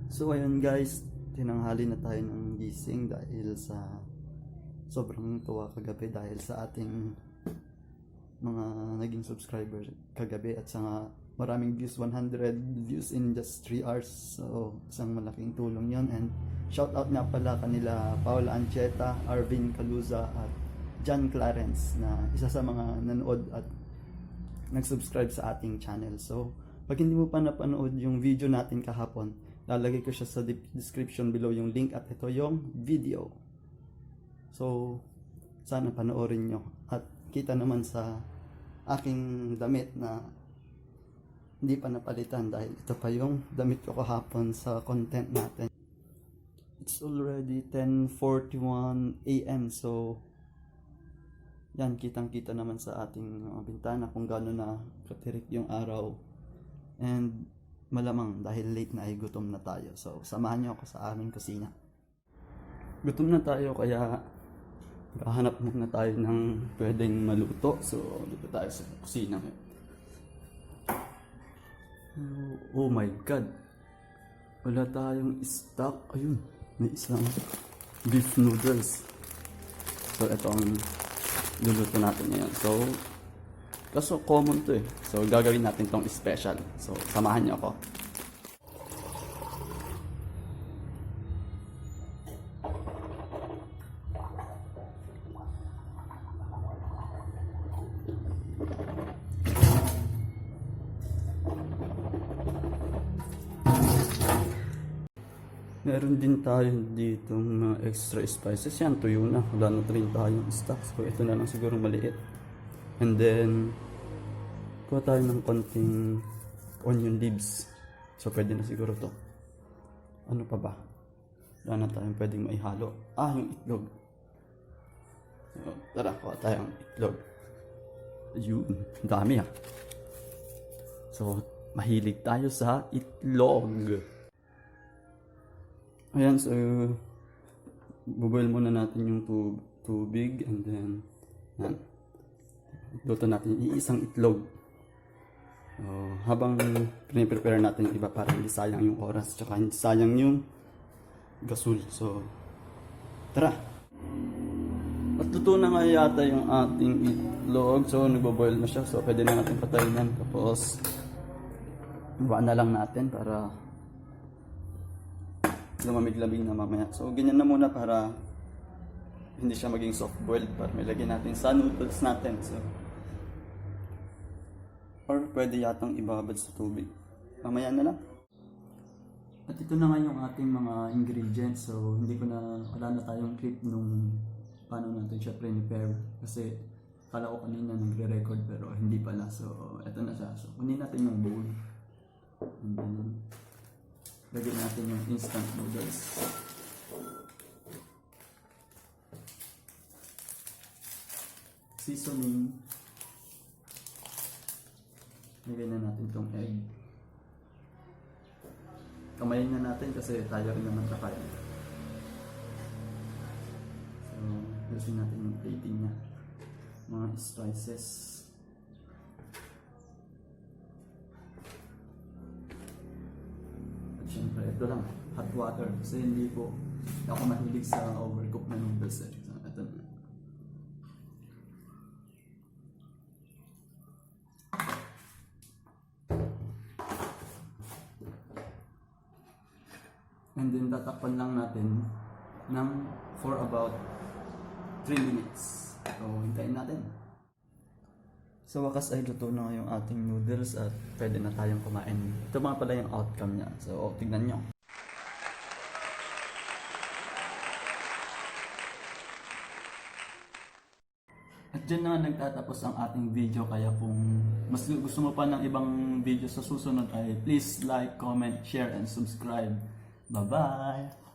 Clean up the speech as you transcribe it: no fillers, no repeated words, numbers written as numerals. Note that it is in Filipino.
So ayun guys, tinanghali na tayo ng gising dahil sa sobrang tuwa kagabi dahil sa ating mga naging subscribers kagabi at sa maraming views, 100 views in just 3 hours. So isang malaking tulong yon. And shout out nga pala kanila Paula Ancheta, Arvin Caluza at John Clarence na isa sa mga nanood at nag-subscribe sa ating channel. So pag hindi mo pa napanood yung video natin kahapon, lalagay ko siya sa description below yung link at ito yung video. So sana panoorin nyo at kita naman sa aking damit na hindi pa napalitan dahil ito pa yung damit ko kahapon sa content natin. It's already 10:41 AM, so yan, kitang kita naman sa ating bintana kung gaano na katirik yung araw. And malamang dahil late na ay gutom na tayo, so samahan nyo ako sa aming kusina. Gutom na tayo kaya hahanap muna tayo ng pwedeng maluto. So dito tayo sa kusina ngayon. Oh my god, wala tayong stock. Ayun, may isang beef noodles. So ito ang luluto natin ngayon. So kaso common to eh. So gagawin natin tong special. So samahan niyo ako. Meron din tayo dito mga extra spices. Yan, tuyo na. Wala na rin tayong stock. So ito na lang siguro maliit. And then kuha tayo ng konting onion leaves. So pwede na siguro to. Ano pa ba? Wala na tayong pwedeng maihalo. Yung itlog. So tara, kuha tayong itlog. Ayun, dami ah. So mahilig tayo sa itlog. Ayan, so buboil muna natin yung tubig and then yan. Luto natin yung isang itlog. So, habang piniprepare natin yung iba para hindi sayang yung oras tsaka hindi sayang yung gasol. So tara. At luto na nga yata yung ating itlog. So nagbo-boil na siya. So pwede na natin patayin yan. Tapos iwaan na lang natin para lumamig-lamig na mamaya. So ganyan na muna para hindi siya maging soft boiled, para may lagyan natin sa noodles natin. So or pwede yatang ibabad sa tubig. Mamaya na lang. At ito na nga yung ating mga ingredients. So hindi ko na, wala na tayong clip nung paano natin siya prepare. Kasi kala ko kanina nagre-record pero hindi pala. So ito na siya. So kunin natin yung bowl. And then lagyan natin yung instant noodles. Seasoning. Lagyan na natin itong egg. Kamayin na natin kasi tayo rin naman kakain. So, gusin natin yung plating niya. Mga spices. Siyempre, ito lang, hot water. Kasi hindi ako mahilig sa overcooked na noodles. So, ito na. And then, tatakpan lang natin for about 3 minutes. So, hintayin natin. Sa wakas ay luto na yung ating noodles at pwede na tayong kumain. Ito mga pala yung outcome niya. So, tignan nyo. At dyan na nagtatapos ang ating video. Kaya kung mas gusto mo pa ng ibang video sa susunod ay please like, comment, share, and subscribe. Bye-bye!